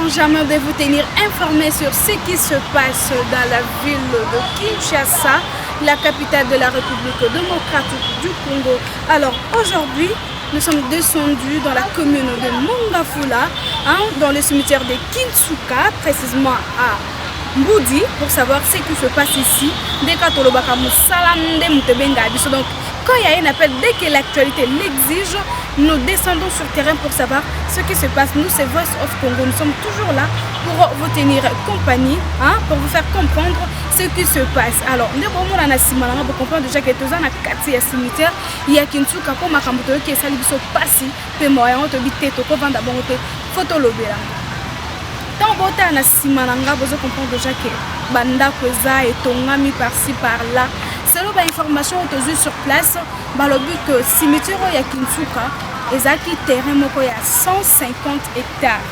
sans jamais de vous tenir informé sur ce qui se passe dans la ville de Kinshasa, la capitale de la République démocratique du Congo. Alors aujourd'hui, nous sommes descendus dans la commune de Mongafula, dans le cimetière de Kinsuka, précisément à Mboudi, pour savoir ce qui se passe ici. Donc, quand il y a un appel, dès que l'actualité l'exige, nous descendons sur terrain pour savoir ce qui se passe. Nous, c'est Voice of Congo. Nous sommes toujours là pour vous tenir compagnie, pour vous faire comprendre ce qui se passe. Alors, nous allons comprendre déjà que tous dans le cimetière, il y a Kinsuka pour ma campagne qui est salé de passer, puis moi, on te dit que tu vas d'abord photo lobera. Tant que na simananga, vous comprenez déjà que banda koza et tongami par-ci par-là. Selon l'information que sur place, le but que le cimetière de Kinsuka est un terrain de 150 hectares.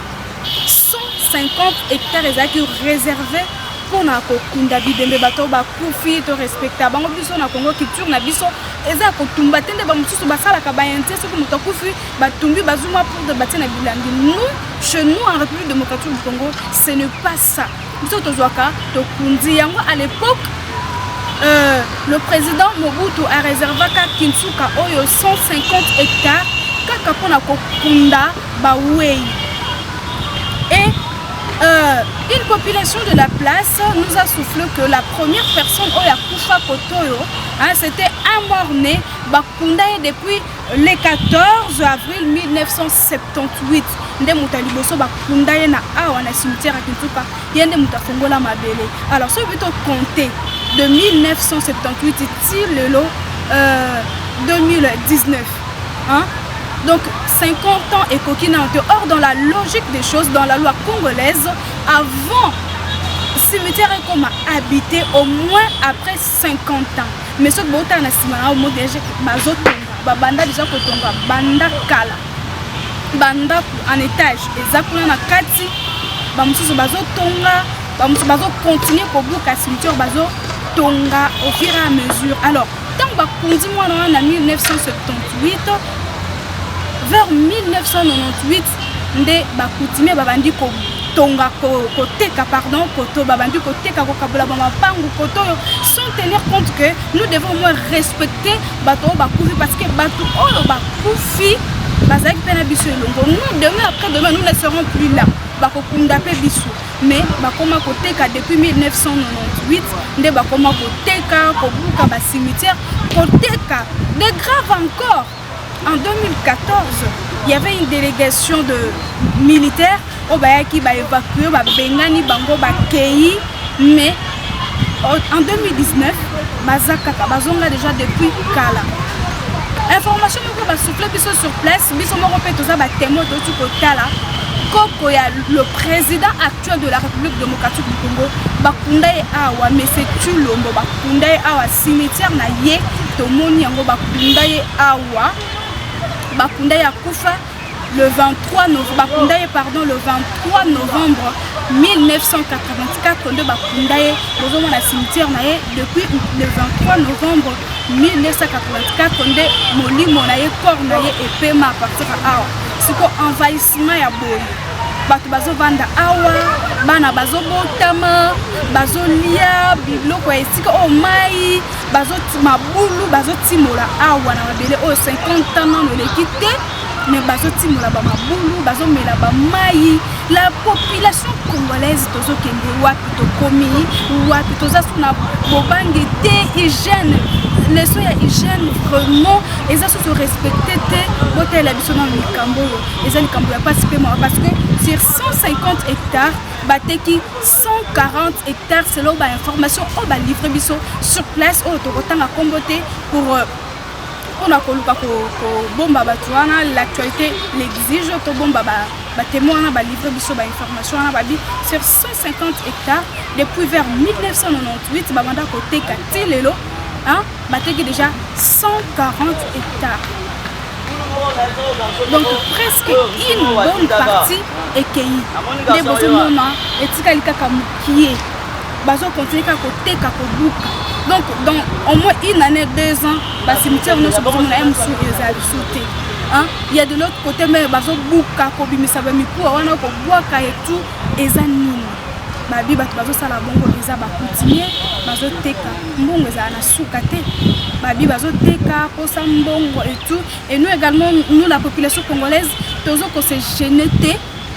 150 hectares est réservé pour la Kokunda Bidembe Bato Bakufi, to respectable. Bango biso na Congo culture na biso eza ko tumba tende ba mususu basala ka bayente ce que mutakufi batumbi bazuma pour de batina bilangi. Nous, chez nous en République démocratique du Congo, ce n'est pas ça. Biso tozwaka to kundi yango à l'époque. Le président Mobutu a réservé à Kinsuka 150 hectares kaka pona kokunda bawei. Et une population de la place nous a soufflé que la première personne Oya Kufa Kotoyo, c'était un mort-né bakunda depuis le 14 avril 1978. Nde mutaliboso bakunda na awa na cimetière à Kinsuka yende mutafongola mabele. Alors ce plutôt compter de 1978 et le 2019. Donc 50 ans et coquine. Or dans la logique des choses, dans la loi congolaise, avant cimetière est comme habité au moins après 50 ans. Mais ce que vous avez au mot déjà banda déjà kotonga banda kala banda en étage exactement na kati bamususu bazo tonga bamususu bazo continuer ko buka cimetière bazo tonga au fur et à mesure. Alors tant bakundi moi en 1978 vers 1998 nde bakutime babandi ko tonga koteka pardon koto babandi koteka ko kabola ba mapangu koto sans tenir compte que nous devons moins respecter bato bakufi parce que bato oyo bakufi bazaki pena biso elongo. Nous demain après demain nous ne serons plus là bakokunda pe biso mais bakoma koteka depuis 1998 nde bakoma koteka kobuka ba cimetière koteka de grave encore. En 2014, il y avait une délégation de militaires qui va évacuer Bengani Bango Bakei, mais en 2019, Mazaka Bazonga déjà depuis Kala. Information que va souffler sur place, biso moko pe toza ba témoin de tout côté là. Koko ya le président actuel de la République démocratique du Congo, Bakundaye Awa, mais c'est Tulombo Bakundaye Awa cimetière na ye tomoni yango Bakundaye Awa. Bakunda ya Kufa le 23 novembre le 23 novembre 1984 de Bakunda dans la cimetière nae depuis le 23 novembre 1984 de Molimo nae corps nae et pema à partir à awa siko envahissement ya boy bato bazo vanda awa bana bazo botama bazo lia biloko ya esika o mai bazo mabulu bazo timola awa na mabele o 50 ans non le quitter mais bazo timola ba mabulu bazo mela ba mai. La population congolaise tozo kende wapi to komi wapi toza suna bobange te hygiène les soins hygiène vraiment et ça se respecter te hôtel la biso na mikambo et ali kambo ya passe paiement parce que sur 150 hectares bateki 140 hectares selon ba information o ba livrer biso sur place o to kotanga kombote pour on a koluka ko bomba batuana l'actualité l'exige to bomba ba témoin na ba livrer biso ba information na ba bi sur 150 hectares depuis vers 1998 ba manda ko teka tilelo bateki déjà 140 hectares. Donc presque une bonne partie est cueillie. Des bozomona etika likaka mukie bazo continuer ka koteka ko buka. Donc dans au moins une année 2 ans, le cimetière nous sommes sur les sauté. hein? Il y a de l'autre côté mais bazo buka ko bimisa ba miku wana ko bwaka et tout eza nini babi bato bazo sala bongo eza ba coutumier bazo teka mbongo eza na suka te babi bazo teka posa mbongo et tout et nous également nous la population congolaise tozo ko se gêner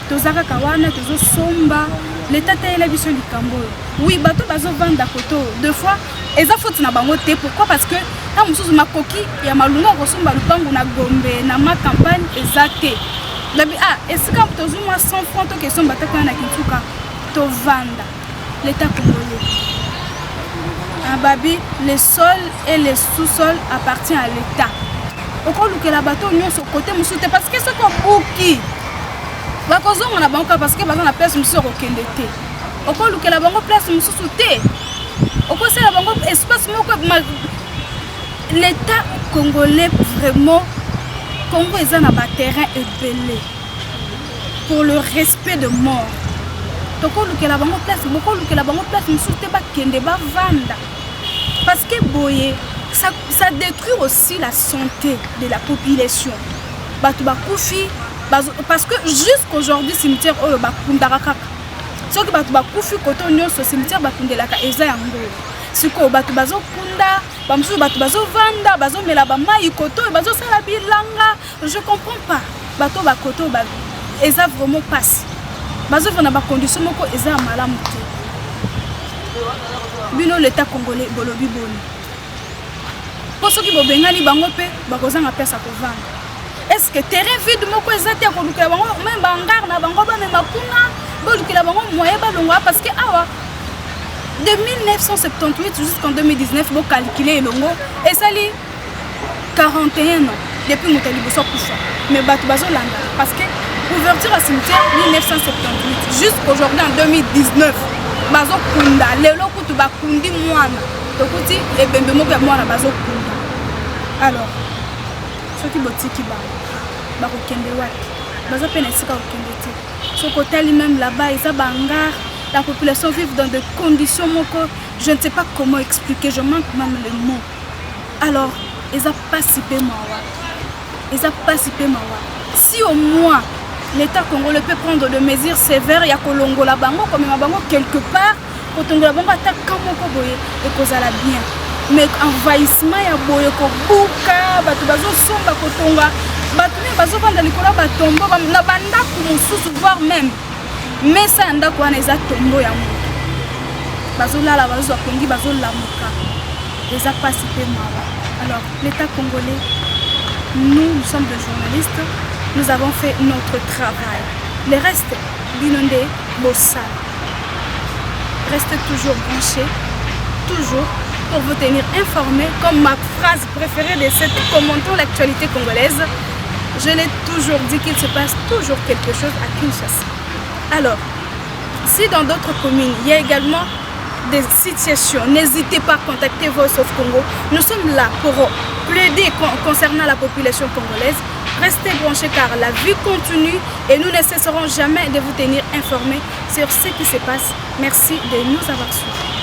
tozaka kawana tozo somba l'état est la biso likambo oui bato bazo vendre koto deux fois eza faute na bango te pourquoi parce que na mususu makoki ya malunga ko somba lupangu na Gombe na ma campagne ezate labi est-ce que tozo moi 100 francs to que somba ta kana kintuka to vanda l'état congolais babi le sol et le sous-sol appartient à l'état oko lukela bato nyonso côté mususu te parce que ce ko buki bakozonga na bango parce que baza na place mususu okende te okolukela bango place mususu te okosala bango espace moko l'état congolais vraiment Congo eza na ba terrain ebele pour le respect de mort tokolukela bango place mususu te bakende bavanda parce que boye ça détruit aussi la santé de la population bato bakufi parce que jusqu'aujourd'hui cimetière oyo bakundaka kaka soki bato bakufi koto nyonso cimetière bakundelaka eza yango sikoyo bato bazokunda bamosusu bato bazovanda bazomela bamai koto oyo bazosala bilanga je comprends pas bato bakoto eza vraiment pasi bazovanda na bacondition moko eza ya malamu te bino l'état congolais bolobi boni mpo soki bobengani bango mpe bakozanga place ya kovanda est-ce que terrain vide moko ezate ko lukela bango même bangar na bango ba même makuna bo lukela bango moyen ba longa parce que awa de 1978 jusqu'en 2019 bo calculer longo et sali 41 ans depuis motali boso kufa mais bato bazolanda parce que ouverture à cimetière 1978 jusqu'aujourd'hui en 2019 bazokunda lelo kutu bakundi mwana tokuti ebembe moko ya mwana bazokunda alors soki botiki bakokende wapi baza pe na esika kokende te soko tali même là-bas eza bangar la population vive dans des conditions moko je ne sais pas comment expliquer je manque même le mot alors eza pas si peu mawa si au moins l'état congolais peut prendre des mesures sévères ya kolongola bango comme bango quelque part kotongola bango ata kamoko boye ekozala bien mais envahissement ya boye ko buka bato bazosomba kotonga bato me bazovanda likolo batombo na bandako mosusu voire même mesa ya ndako wana eza tombo ya moto bazolala bazozwa kongi bazolamuka eza pasi mpe mawa alors l'état congolais nous sommes des journalistes nous avons fait notre travail le reste binonde bossala restez toujours branchés toujours pour vous tenir informés, comme ma phrase préférée de cette commentant l'actualité congolaise, je l'ai toujours dit qu'il se passe toujours quelque chose à Kinshasa. Alors, si dans d'autres communes, il y a également des situations, n'hésitez pas à contacter Voice of Congo. Nous sommes là pour plaider concernant la population congolaise. Restez branchés car la vie continue et nous ne cesserons jamais de vous tenir informés sur ce qui se passe. Merci de nous avoir suivis.